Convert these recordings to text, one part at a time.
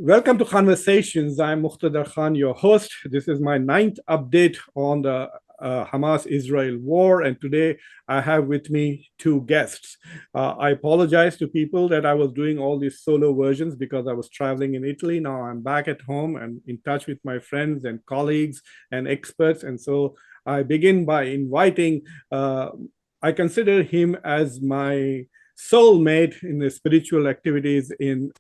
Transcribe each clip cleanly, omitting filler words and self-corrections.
Welcome to Khanversations. I'm Muqtedar Khan, your host. This is my ninth update on the Hamas-Israel war, and today I have with me two guests. I apologize to people that I was doing all these solo versions because I was traveling in Italy. Now I'm back at home and in touch with my friends and colleagues and experts, and so I begin by inviting, I consider him as my soulmate in the spiritual activities in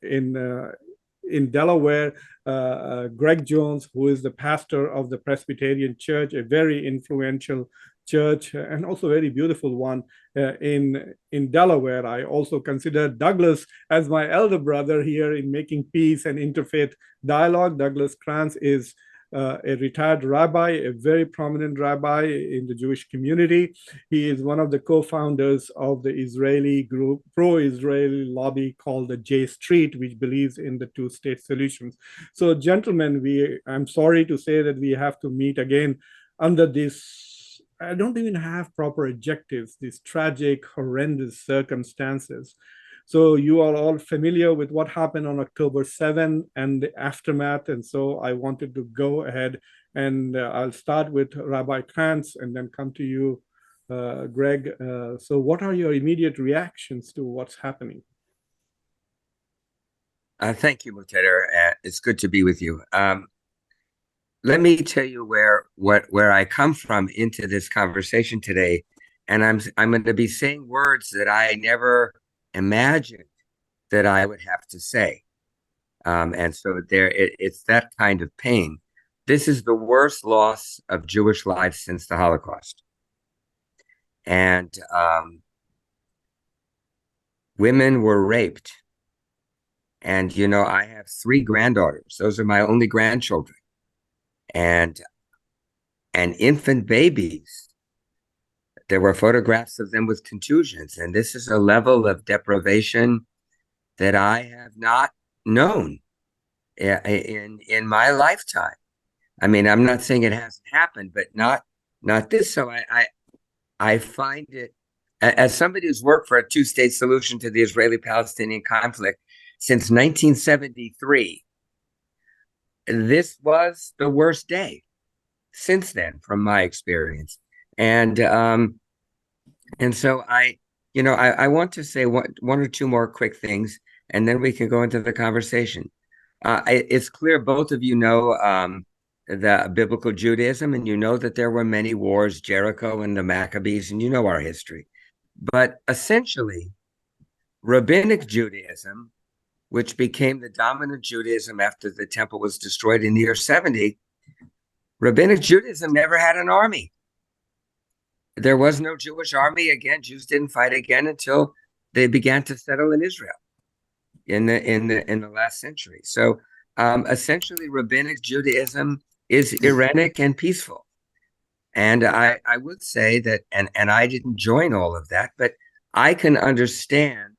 Delaware, Greg Jones, who is the pastor of the Presbyterian Church, a very influential church and also a very beautiful one in Delaware. I also consider Douglas as my elder brother here in making peace and interfaith dialogue. Douglas Krantz is a retired rabbi, a very prominent rabbi in the Jewish community. He is one of the co-founders of the Israeli group, pro-Israeli lobby called the J Street, which believes in the two-state solutions. So, gentlemen, I'm sorry to say that we have to meet again under this, I don't even have proper adjectives, these tragic, horrendous circumstances. So you are all familiar with what happened on October 7 and the aftermath. And so I wanted to go ahead and I'll start with Rabbi Krantz and then come to you, Greg. So what are your immediate reactions to what's happening? Thank you, Muqtedar. It's good to be with you. Let me tell you where I come from into this conversation today. And I'm going to be saying words that I never imagined that I would have to say. And so it's that kind of pain. This is the worst loss of Jewish life since the Holocaust. And women were raped. And, you know, I have 3 granddaughters. Those are my only grandchildren. And infant babies. There were photographs of them with contusions, and this is a level of deprivation that I have not known in my lifetime. I mean, I'm not saying it hasn't happened, but not this. So I find it, as somebody who's worked for a two-state solution to the Israeli-Palestinian conflict since 1973, this was the worst day since then, from my experience. And so I want to say one or two more quick things, and then we can go into the conversation. It's clear both of you know the biblical Judaism, and you know that there were many wars, Jericho and the Maccabees, and you know our history. But essentially, Rabbinic Judaism, which became the dominant Judaism after the temple was destroyed in the year 70, Rabbinic Judaism never had an army. There was no Jewish army. Again, Jews didn't fight again until they began to settle in Israel in the last century. So essentially, Rabbinic Judaism is Irenic and peaceful. And I would say that, and I didn't join all of that, but I can understand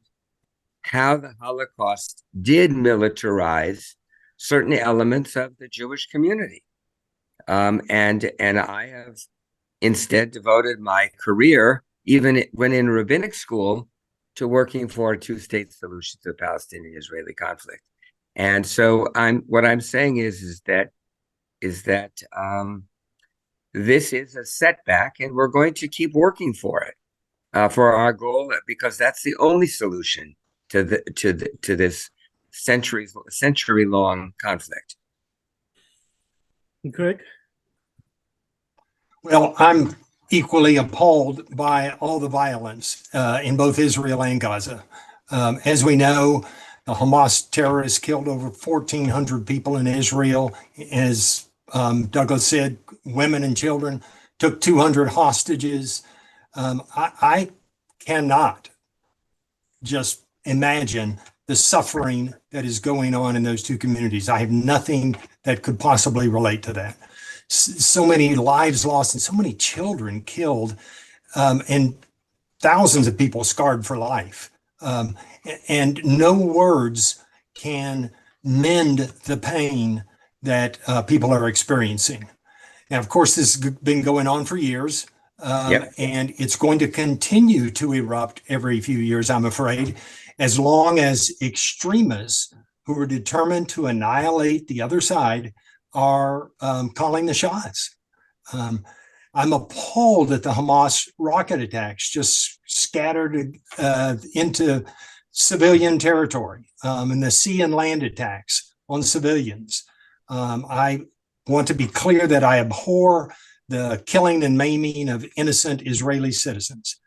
how the Holocaust did militarize certain elements of the Jewish community. And I have instead devoted my career, even when in rabbinic school, to working for a two-state solution to the Palestinian-Israeli conflict. And so what I'm saying is that this is a setback, and we're going to keep working for it, for our goal, because that's the only solution to this century-long conflict. Greg? Well, I'm equally appalled by all the violence in both Israel and Gaza. As we know, the Hamas terrorists killed over 1,400 people in Israel. As Douglas said, women and children, took 200 hostages. I cannot just imagine the suffering that is going on in those two communities. I have nothing that could possibly relate to that. So many lives lost and so many children killed, and thousands of people scarred for life. And no words can mend the pain that people are experiencing. Now, of course, this has been going on for years, and it's going to continue to erupt every few years, I'm afraid, as long as extremists who are determined to annihilate the other side are calling the shots. I'm appalled at the Hamas rocket attacks just scattered into civilian territory and the sea and land attacks on civilians. I want to be clear that I abhor the killing and maiming of innocent Israeli citizens.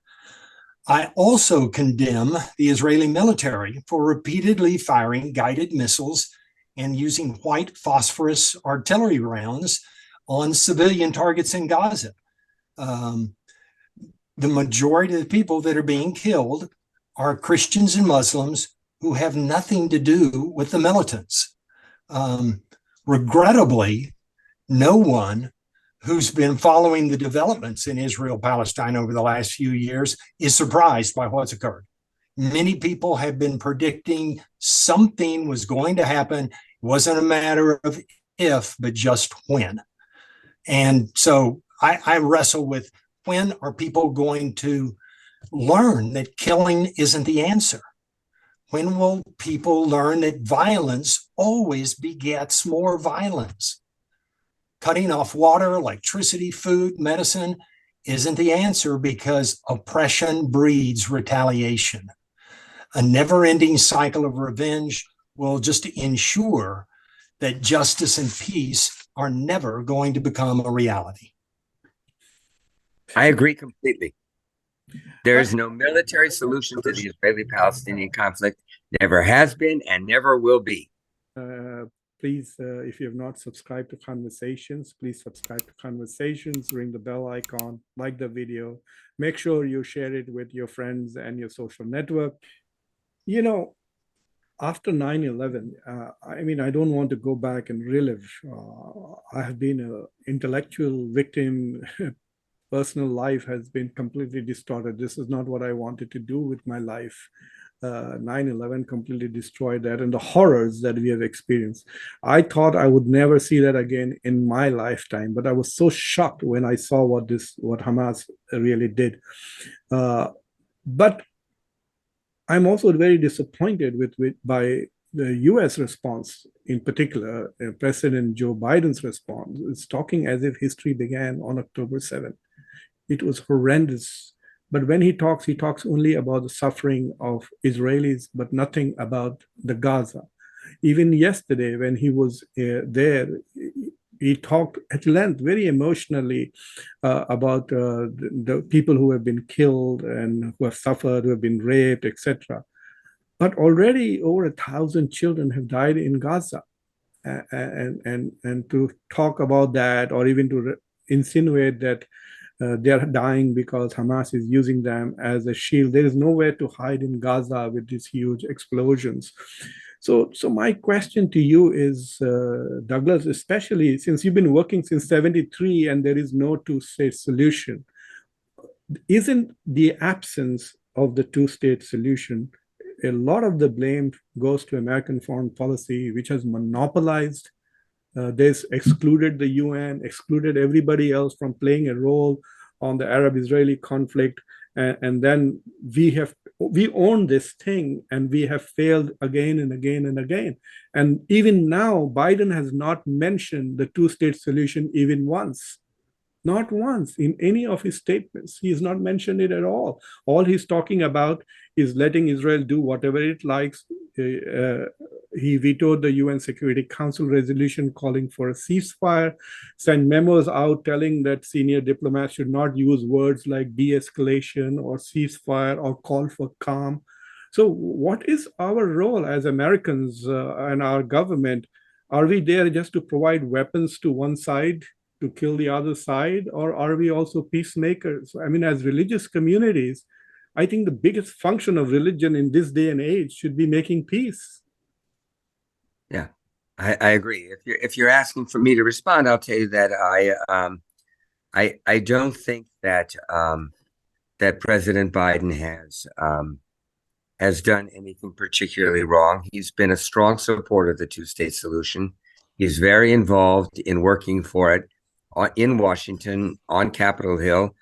I also condemn the Israeli military for repeatedly firing guided missiles and using white phosphorus artillery rounds on civilian targets in Gaza. The majority of the people that are being killed are Christians and Muslims who have nothing to do with the militants. Regrettably, no one who's been following the developments in Israel-Palestine over the last few years is surprised by what's occurred. Many people have been predicting something was going to happen. It wasn't a matter of if, but just when. And so I wrestle with, when are people going to learn that killing isn't the answer? When will people learn that violence always begets more violence? Cutting off water, electricity, food, medicine isn't the answer, because oppression breeds retaliation. A never-ending cycle of revenge will just ensure that justice and peace are never going to become a reality. I agree completely. There is no military solution to the Israeli-Palestinian conflict. Never has been and never will be. Please, if you have not subscribed to Khanversations, please subscribe to Khanversations, ring the bell icon, like the video, make sure you share it with your friends and your social network. You know, after 9/11, I mean, I don't want to go back and relive. I have been an intellectual victim. Personal life has been completely distorted. This is not what I wanted to do with my life. 9/11 completely destroyed that, and the horrors that we have experienced. I thought I would never see that again in my lifetime, but I was so shocked when I saw what Hamas really did. But I'm also very disappointed by the U.S. response, in particular, President Joe Biden's response. It's talking as if history began on October 7th. It was horrendous. But when he talks only about the suffering of Israelis, but nothing about the Gaza. Even yesterday, when he was there, he talked at length, very emotionally, about the people who have been killed and who have suffered, who have been raped, etc. But already over 1,000 children have died in Gaza. And to talk about that, or even to insinuate that they're dying because Hamas is using them as a shield. There is nowhere to hide in Gaza with these huge explosions. So my question to you is, Douglas, especially since you've been working since '73 and there is no two-state solution, isn't the absence of the two-state solution, a lot of the blame goes to American foreign policy, which has monopolized this, excluded the UN, excluded everybody else from playing a role on the Arab-Israeli conflict, and then we own this thing, and we have failed again and again and again. And even now, Biden has not mentioned the two-state solution even once. Not once in any of his statements. He has not mentioned it at all. All he's talking about is letting Israel do whatever it likes. He vetoed the UN Security Council resolution calling for a ceasefire, sent memos out telling that senior diplomats should not use words like de-escalation or ceasefire or call for calm. So what is our role as Americans and our government? Are we there just to provide weapons to one side to kill the other side, or are we also peacemakers? I mean, as religious communities, I think the biggest function of religion in this day and age should be making peace. Yeah, I agree. If you're asking for me to respond, I'll tell you that I don't think that that President Biden has done anything particularly wrong. He's been a strong supporter of the two-state solution. He's very involved in working for it in Washington, on Capitol Hill.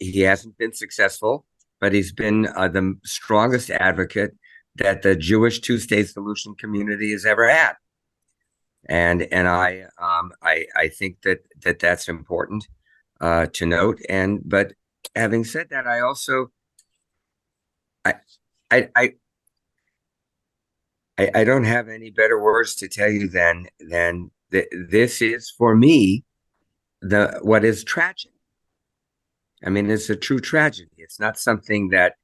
He hasn't been successful, but he's been the strongest advocate. the Jewish two-state solution community has ever had. And I think that that's important to note. But having said that, I also I don't have any better words to tell you than this is for me what is tragic. I mean, it's a true tragedy. It's not something that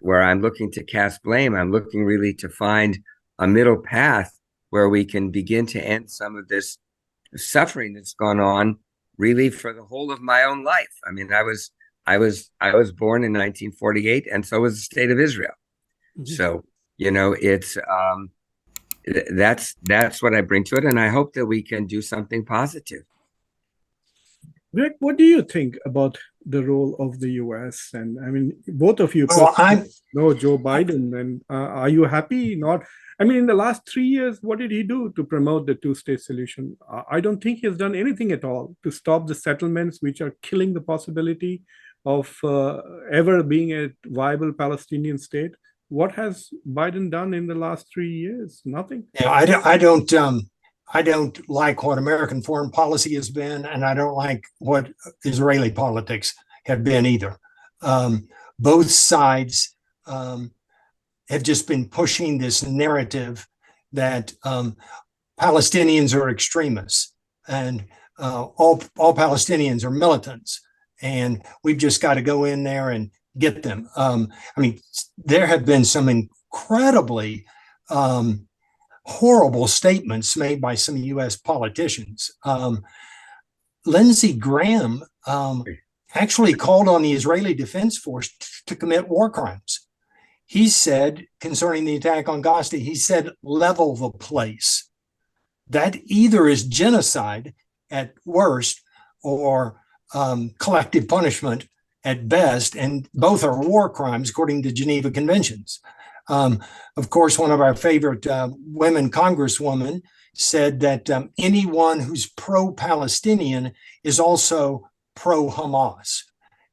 where I'm looking to cast blame. I'm looking really to find a middle path where we can begin to end some of this suffering that's gone on really for the whole of my own life. I mean, I was born in 1948, and so was the state of Israel. Mm-hmm. So, it's that's what I bring to it, and I hope that we can do something positive. Greg, what do you think about the role of the U.S.? And I mean, both of you know Joe Biden, and are you happy? Not. I mean, in the last 3 years, what did he do to promote the two-state solution? I don't think he has done anything at all to stop the settlements, which are killing the possibility of ever being a viable Palestinian state. What has Biden done in the last 3 years? Nothing. Yeah, I don't like what American foreign policy has been, and I don't like what Israeli politics have been either. Both sides have just been pushing this narrative that Palestinians are extremists and all Palestinians are militants, and we've just got to go in there and get them. I mean, there have been some incredibly horrible statements made by some U.S. politicians. Lindsey Graham actually called on the Israeli Defense Force to commit war crimes. He said, concerning the attack on Gaza, he said, level the place. That either is genocide at worst or collective punishment at best, and both are war crimes according to Geneva Conventions. Of course, one of our favorite women congresswomen said that anyone who's pro-Palestinian is also pro-Hamas.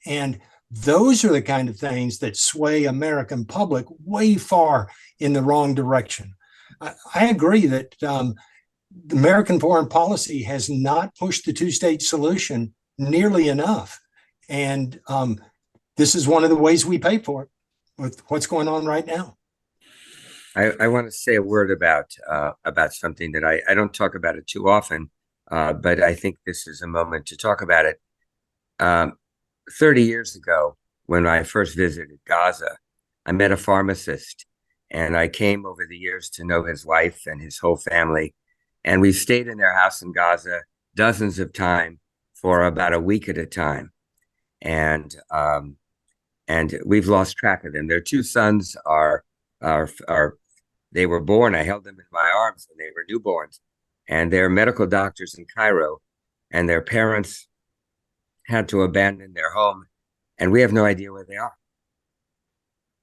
And those are the kind of things that sway American public way far in the wrong direction. I agree that American foreign policy has not pushed the two-state solution nearly enough. And this is one of the ways we pay for it with what's going on right now. I want to say a word about something that I don't talk about it too often, but I think this is a moment to talk about it. 30 years ago, when I first visited Gaza, I met a pharmacist, and I came over the years to know his wife and his whole family. And we stayed in their house in Gaza dozens of times for about a week at a time. And we've lost track of them. Their two sons are they were born. I held them in my arms when they were newborns, and they're medical doctors in Cairo, and their parents had to abandon their home, and we have no idea where they are.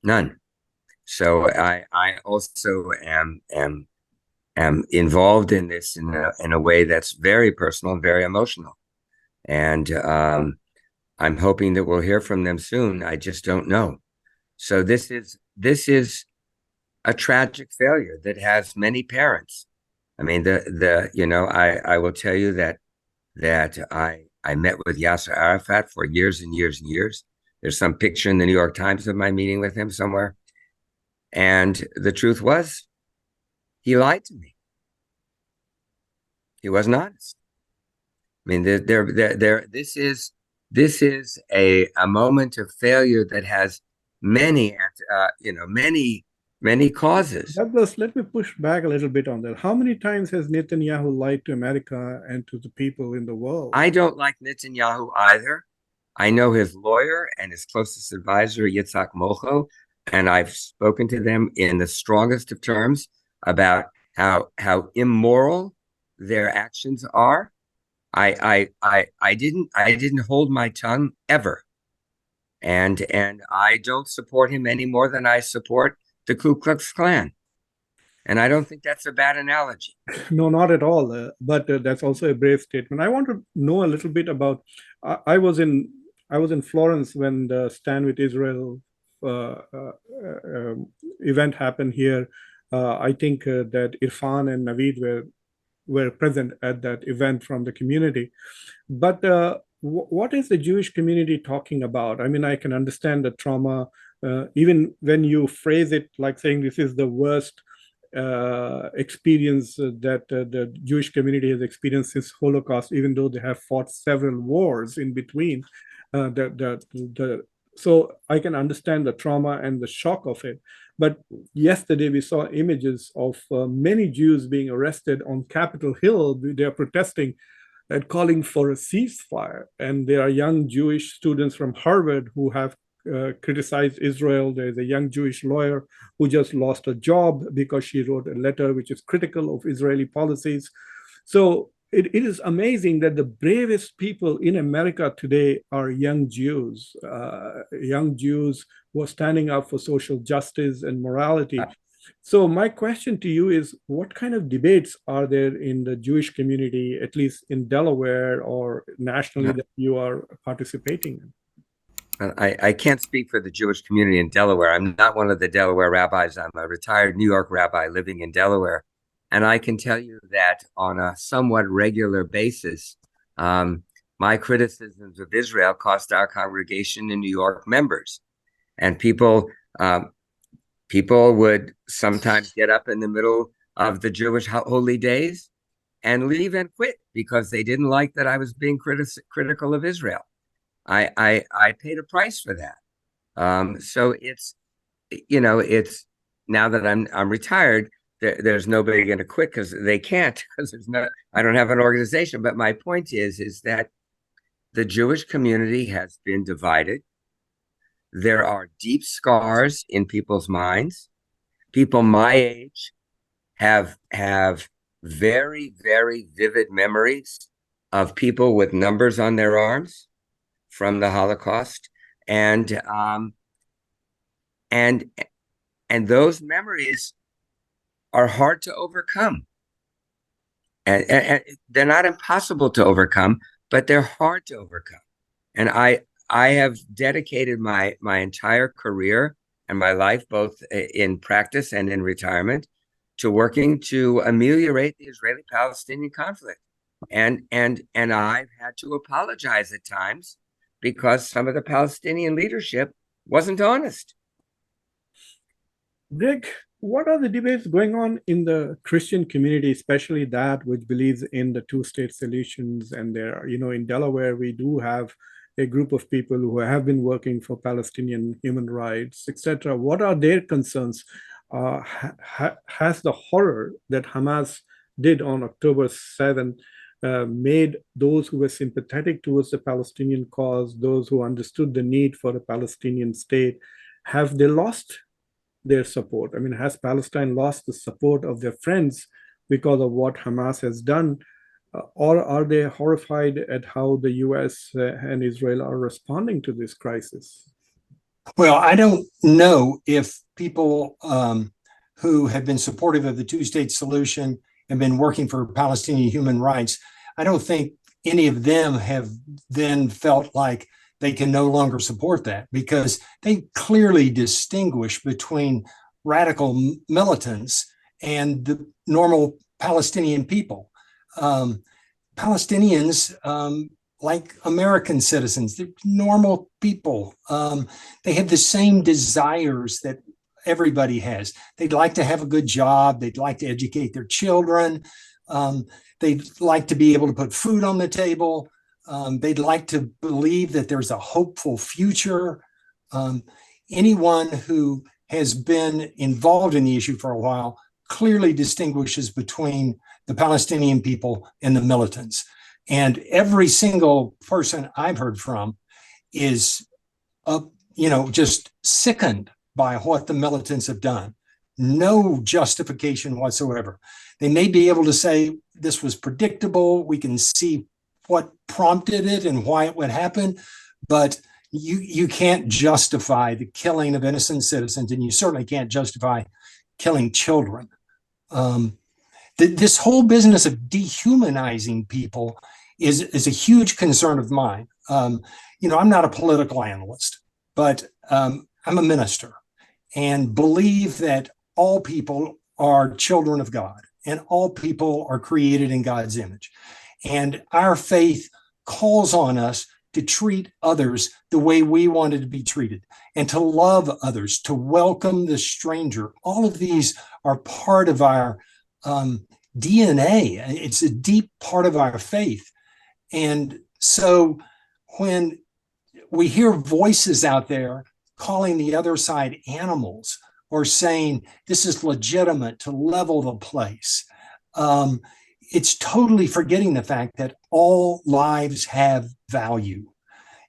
None. So I also am involved in this in a way that's very personal and very emotional, and I'm hoping that we'll hear from them soon. I just don't know. So this is a tragic failure that has many parents. I mean, I will tell you that I met with Yasser Arafat for years and years and years. There's some picture in the New York Times of my meeting with him somewhere. And the truth was, he lied to me. He wasn't honest. I mean, this is a moment of failure that has many causes. Douglas, let me push back a little bit on that. How many times has Netanyahu lied to America and to the people in the world? I don't like Netanyahu either. I know his lawyer and his closest advisor, Yitzhak Mocho, and I've spoken to them in the strongest of terms about how immoral their actions are. I didn't hold my tongue ever, and I don't support him any more than I support the Ku Klux Klan, and I don't think that's a bad analogy. No, not at all. But that's also a brave statement. I want to know a little bit about. I was in Florence when the Stand with Israel event happened here. I think that Irfan and Naveed were present at that event from the community. But what is the Jewish community talking about? I mean, I can understand the trauma, even when you phrase it like saying this is the worst experience that the Jewish community has experienced since Holocaust, even though they have fought several wars in between. So I can understand the trauma and the shock of it. But yesterday we saw images of many Jews being arrested on Capitol Hill. They are protesting and calling for a ceasefire. And there are young Jewish students from Harvard who have criticized Israel. There's a young Jewish lawyer who just lost a job because she wrote a letter which is critical of Israeli policies. So it is amazing that the bravest people in America today are young Jews who are standing up for social justice and morality. So my question to you is, what kind of debates are there in the Jewish community, at least in Delaware or nationally, that you are participating in? I can't speak for the Jewish community in Delaware. I'm not one of the Delaware rabbis. I'm a retired New York rabbi living in Delaware. And I can tell you that on a somewhat regular basis, my criticisms of Israel cost our congregation in New York members. And people would sometimes get up in the middle of the Jewish holy days and leave and quit because they didn't like that I was being critical of Israel. I paid a price for that. So it's now that I'm retired, there's nobody going to quit because they can't, because I don't have an organization. But my point is that the Jewish community has been divided. There are deep scars in people's minds. People my age have very, very vivid memories of people with numbers on their arms from the Holocaust, and those memories are hard to overcome, and they're not impossible to overcome, but they're hard to overcome. And I have dedicated my entire career and my life, both in practice and in retirement, to working to ameliorate the Israeli-Palestinian conflict. And I've had to apologize at times because some of the Palestinian leadership wasn't honest. Greg, what are the debates going on in the Christian community, especially that which believes in the two-state solutions? And there, in Delaware, we do have a group of people who have been working for Palestinian human rights, etc. What are their concerns? Has the horror that Hamas did on October 7th made those who were sympathetic towards the Palestinian cause, those who understood the need for a Palestinian state, have they lost their support? I mean, has Palestine lost the support of their friends because of what Hamas has done? Or are they horrified at how the US and Israel are responding to this crisis? Well, I don't know if people who have been supportive of the two-state solution and been working for Palestinian human rights, I don't think any of them have then felt like they can no longer support that, because they clearly distinguish between radical militants and the normal Palestinian people. Palestinians, like American citizens, they're normal people. They have the same desires that everybody has. They'd like to have a good job. They'd like to educate their children. They'd like to be able to put food on the table. They'd like to believe that there's a hopeful future. Anyone who has been involved in the issue for a while clearly distinguishes between the Palestinian people and the militants. And every single person I've heard from is, just sickened by what the militants have done. No justification whatsoever. They may be able to say this was predictable. We can see what prompted it and why it would happen, but you can't justify the killing of innocent citizens, and you certainly can't justify killing children. This whole business of dehumanizing people is a huge concern of mine. I'm not a political analyst, but I'm a minister and believe that all people are children of God and all people are created in God's image. And our faith calls on us to treat others the way we wanted to be treated and to love others, to welcome the stranger. All of these are part of our DNA. It's a deep part of our faith. And so when we hear voices out there calling the other side animals or saying this is legitimate to level the place, it's totally forgetting the fact that all lives have value.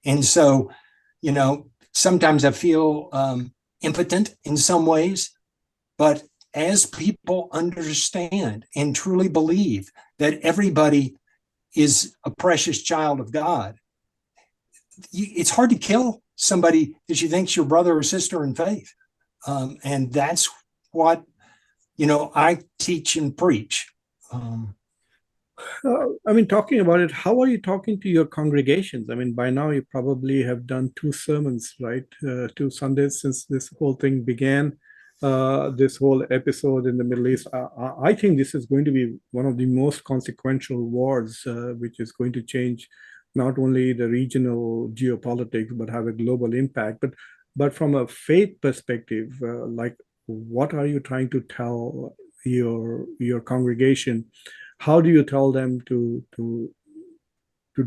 And so, sometimes I feel impotent in some ways, but as people understand and truly believe that everybody is a precious child of God, it's hard to kill somebody that you think's your brother or sister in faith. And that's what, I teach and preach. Talking about it, how are you talking to your congregations? By now you probably have done 2 sermons, right? 2 Sundays since this whole thing began, this whole episode in the Middle East. I think this is going to be one of the most consequential wars, which is going to change not only the regional geopolitics, but have a global impact. But from a faith perspective, what are you trying to tell your congregation? How do you tell them to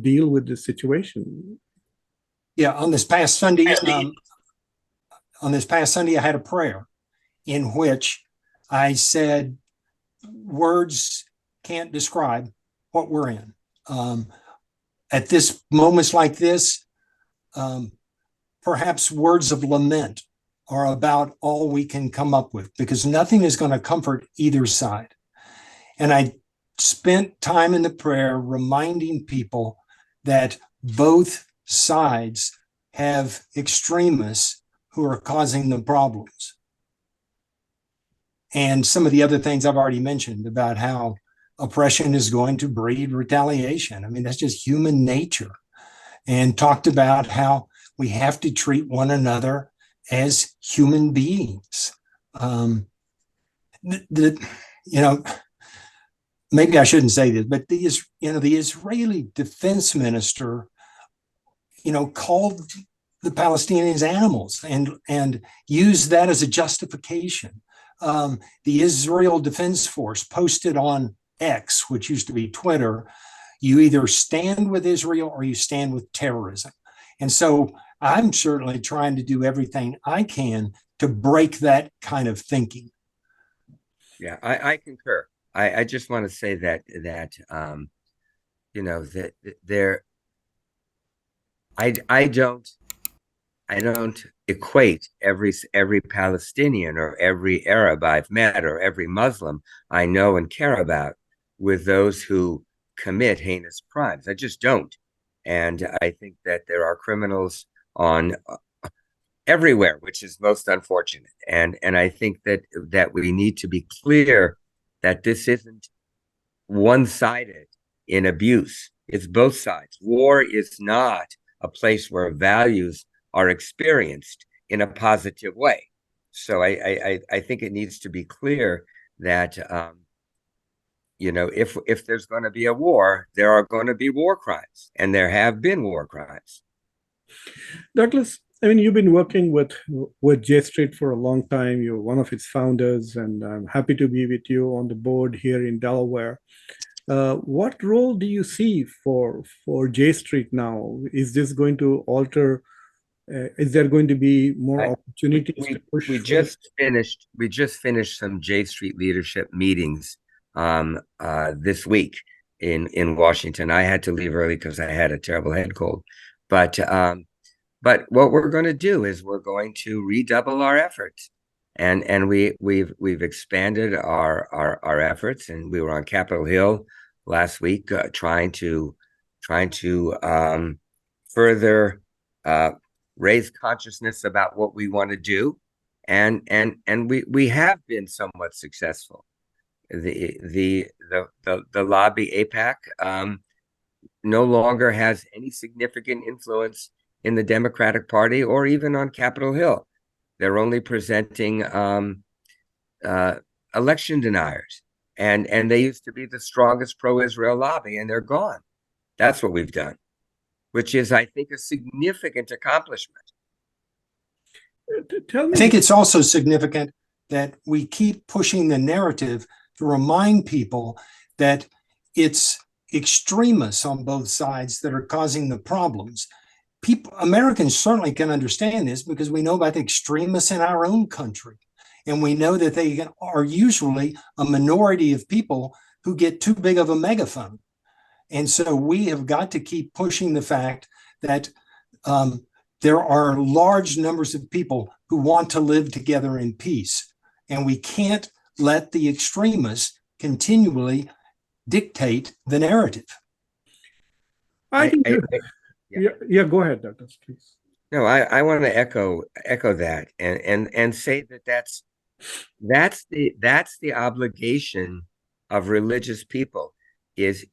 deal with this situation? Yeah, on this past Sunday, I had a prayer in which I said, words can't describe what we're in. At this moments like this, perhaps words of lament are about all we can come up with, because nothing is going to comfort either side. And I spent time in the prayer reminding people that both sides have extremists who are causing the problems. And some of the other things I've already mentioned about how oppression is going to breed retaliation. That's just human nature. And talked about how we have to treat one another as human beings. Maybe I shouldn't say this, but the Israeli defense minister, called the Palestinians animals and used that as a justification. The Israel Defense Force posted on X, which used to be Twitter, you either stand with Israel or you stand with terrorism. And so I'm certainly trying to do everything I can to break that kind of thinking. Yeah, I concur. I just want to say that there, I don't equate every Palestinian or every Arab I've met or every Muslim I know and care about with those who commit heinous crimes. I just don't. And I think that there are criminals on everywhere, which is most unfortunate. And I think that we need to be clear that this isn't one-sided in abuse. It's both sides. War is not a place where values are experienced in a positive way. So I think it needs to be clear that if there's going to be a war, there are going to be war crimes, and there have been war crimes. Douglas, you've been working with J Street for a long time. You're one of its founders, and I'm happy to be with you on the board here in Delaware. What role do you see for J Street now? Is this going to alter? Is there going to be more opportunities to push? We just finished some J Street leadership meetings this week in Washington. I had to leave early because I had a terrible head cold, but what we're going to do is we're going to redouble our efforts, and we've expanded our efforts, and we were on Capitol Hill last week trying to further raise consciousness about what we want to do, and we have been somewhat successful. The lobby AIPAC no longer has any significant influence in the Democratic Party or even on Capitol Hill. They're only presenting election deniers. And they used to be the strongest pro-Israel lobby, and they're gone. That's what we've done, which is, I think, a significant accomplishment. Tell me. I think it's also significant that we keep pushing the narrative to remind people that it's extremists on both sides that are causing the problems. Americans certainly can understand this because we know about the extremists in our own country. And we know that they are usually a minority of people who get too big of a megaphone. And so we have got to keep pushing the fact that there are large numbers of people who want to live together in peace. And we can't let the extremists continually dictate the narrative. I think, yeah, go ahead, Douglas, please. No, I want to echo that and say that that's the obligation of religious people is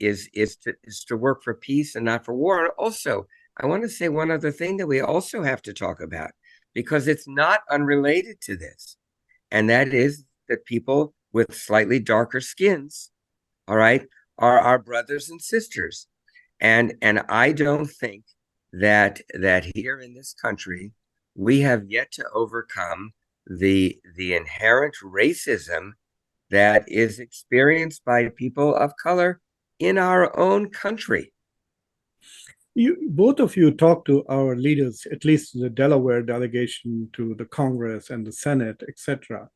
to work for peace and not for war. And also, I want to say one other thing that we also have to talk about, because it's not unrelated to this, and that is that people with slightly darker skins, all right, are our brothers and sisters, and I don't think that here in this country we have yet to overcome the inherent racism that is experienced by people of color in our own country. Both of you talked to our leaders, at least the Delaware delegation to the Congress and the Senate, etc.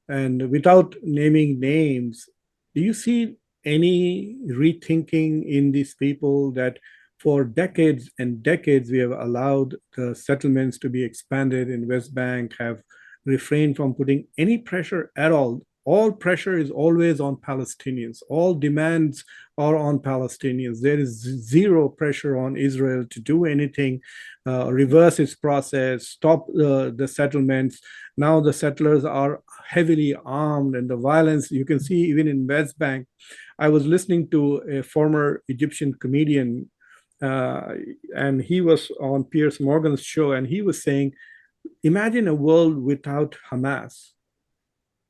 And without naming names, do you see any rethinking in these people that for decades and decades we have allowed the settlements to be expanded in West Bank, have refrained from putting any pressure at all? All pressure is always on Palestinians. All demands are on Palestinians. There is zero pressure on Israel to do anything, reverse its process, stop the settlements. Now the settlers are heavily armed, and the violence you can see even in West Bank. I was listening to a former Egyptian comedian, and he was on Piers Morgan's show, and he was saying, imagine a world without Hamas.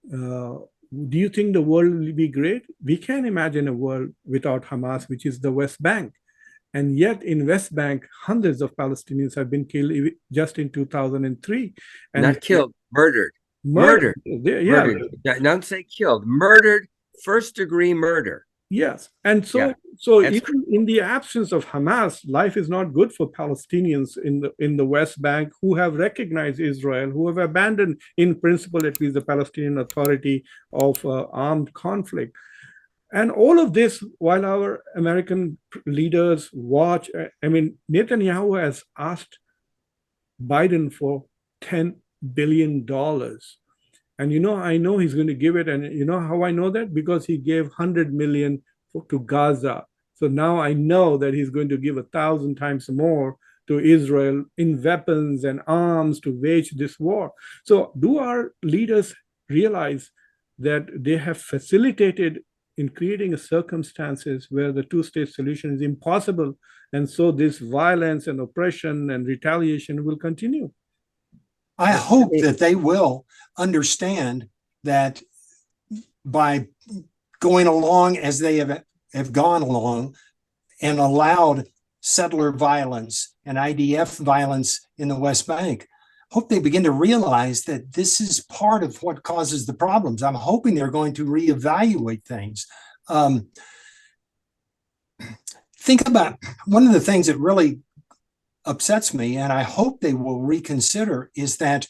Do you think the world will be great? We can't imagine a world without Hamas, which is the West Bank. And yet in West Bank, hundreds of Palestinians have been killed just in 2003. And not killed, murdered. Murdered. Yeah. Murdered. Don't say killed, murdered, first-degree murder. Yes. And so even in the absence of Hamas, life is not good for Palestinians in the West Bank, who have recognized Israel, who have abandoned, in principle, at least the Palestinian Authority of armed conflict. And all of this, while our American leaders watch, I mean, Netanyahu has asked Biden for $10 billion. And I know he's going to give it. And you know how I know that? Because he gave 100 million to Gaza. So now I know that he's going to give 1,000 times more to Israel in weapons and arms to wage this war. So do our leaders realize that they have facilitated in creating circumstances where the two-state solution is impossible? And so this violence and oppression and retaliation will continue. I hope that they will understand that by going along as they have gone along and allowed settler violence and IDF violence in the West Bank, hope they begin to realize that this is part of what causes the problems. I'm hoping they're going to reevaluate things. Think about one of the things that really upsets me, and I hope they will reconsider, is that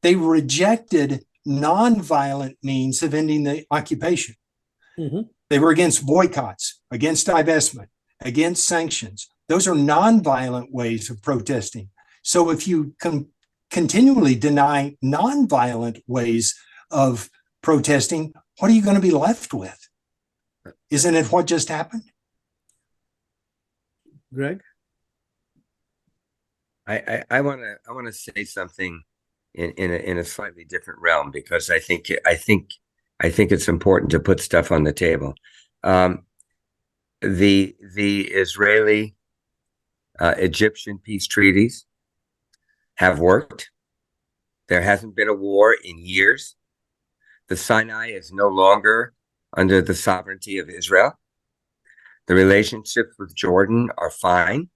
they rejected nonviolent means of ending the occupation. Mm-hmm. They were against boycotts, against divestment, against sanctions. Those are nonviolent ways of protesting. So if you continually deny nonviolent ways of protesting, what are you going to be left with? Isn't it what just happened? Greg? I want to say something in a slightly different realm, because I think it's important to put stuff on the table. The Israeli Egyptian peace treaties have worked. There hasn't been a war in years. The Sinai is no longer under the sovereignty of Israel. The relationships with Jordan are fine,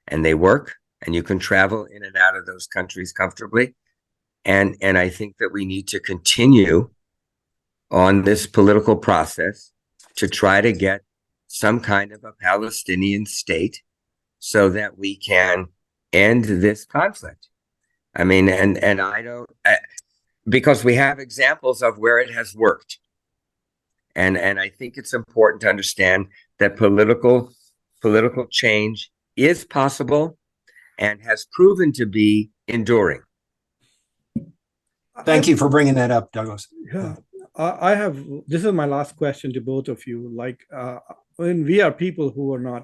and they work, and you can travel in and out of those countries comfortably. And I think that we need to continue on this political process to try to get some kind of a Palestinian state so that we can end this conflict. I mean, and I don't, because we have examples of where it has worked. And I think it's important to understand that political change is possible and has proven to be enduring. Thank you for bringing that up, Douglas. Yeah, I have, this is my last question to both of you. Like, when we are people who are not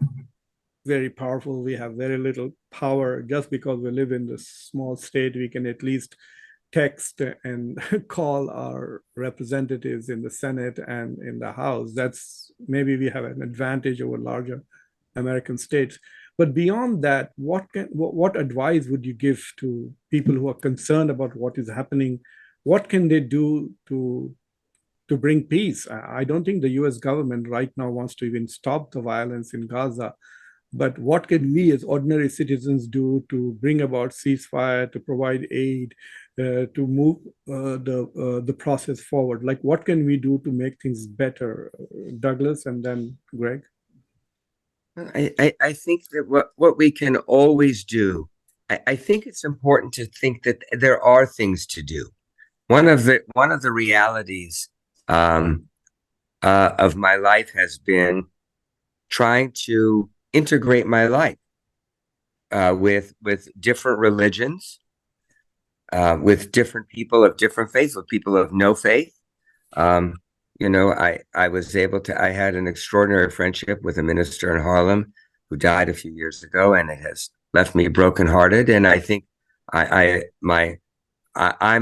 very powerful, we have very little power. Just because we live in this small state, we can at least text and call our representatives in the Senate and in the House. That's, maybe we have an advantage over larger American states. But beyond that, what advice would you give to people who are concerned about what is happening? What can they do to bring peace? I don't think the US government right now wants to even stop the violence in Gaza. But what can we as ordinary citizens do to bring about ceasefire, to provide aid, to move the process forward? Like, what can we do to make things better? Douglas and then Greg. I think that what we can always do, I think it's important to think that there are things to do. One of the realities of my life has been trying to integrate my life with different religions, with different people of different faiths, with people of no faith. You know, I was able to, I had an extraordinary friendship with a minister in Harlem who died a few years ago, and it has left me brokenhearted. And I think I'm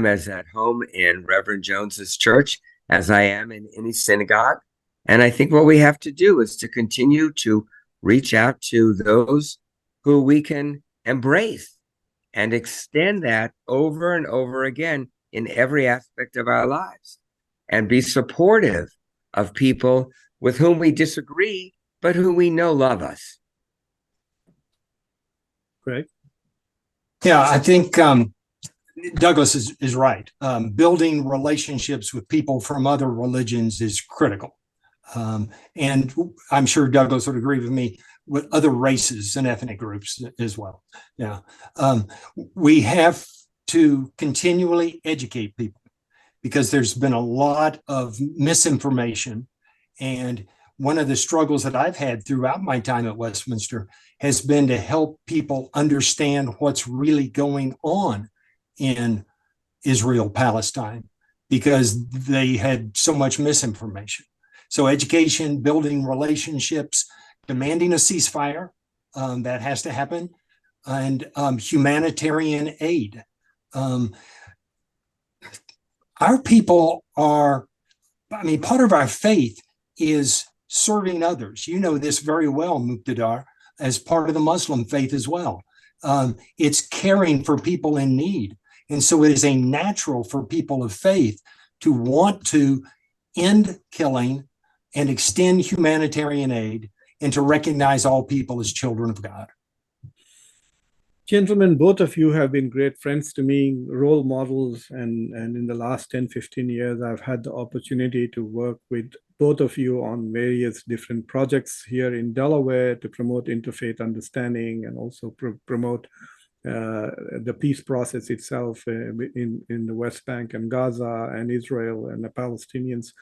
as at home in Reverend Jones's church as I am in any synagogue. And I think what we have to do is to continue to reach out to those who we can embrace and extend that over and over again in every aspect of our lives, and be supportive of people with whom we disagree, but who we know love us. Greg? Yeah, I think Douglas is right. Building relationships with people from other religions is critical. And I'm sure Douglas would agree with me, with other races and ethnic groups as well. Yeah. We have to continually educate people, because there's been a lot of misinformation. And one of the struggles that I've had throughout my time at Westminster has been to help people understand what's really going on in Israel-Palestine, because they had so much misinformation. So education, building relationships, demanding a ceasefire, that has to happen, and humanitarian aid. Our people are, I mean, part of our faith is serving others. You know this very well, Muqtedar, as part of the Muslim faith as well. It's caring for people in need. And so it is a natural for people of faith to want to end killing and extend humanitarian aid, and to recognize all people as children of God. Gentlemen, both of you have been great friends to me, role models, and in the last 10, 15 years, I've had the opportunity to work with both of you on various different projects here in Delaware to promote interfaith understanding, and also promote the peace process itself in the West Bank and Gaza and Israel and the Palestinians.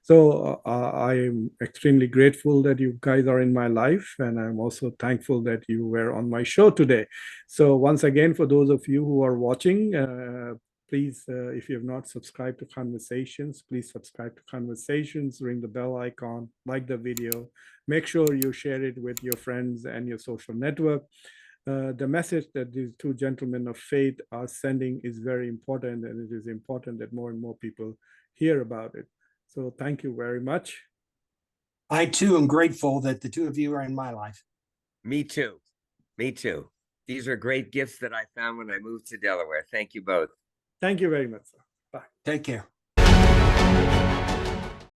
So I am extremely grateful that you guys are in my life, and I'm also thankful that you were on my show today. So once again, for those of you who are watching, please, if you have not subscribed to Khanversations, please subscribe to Khanversations, ring the bell icon, like the video, make sure you share it with your friends and your social network. The message that these two gentlemen of faith are sending is very important, and it is important that more and more people hear about it. So thank you very much. I too am grateful that the two of you are in my life. Me too. Me too. These are great gifts that I found when I moved to Delaware. Thank you both. Thank you very much, sir. Bye. Take care.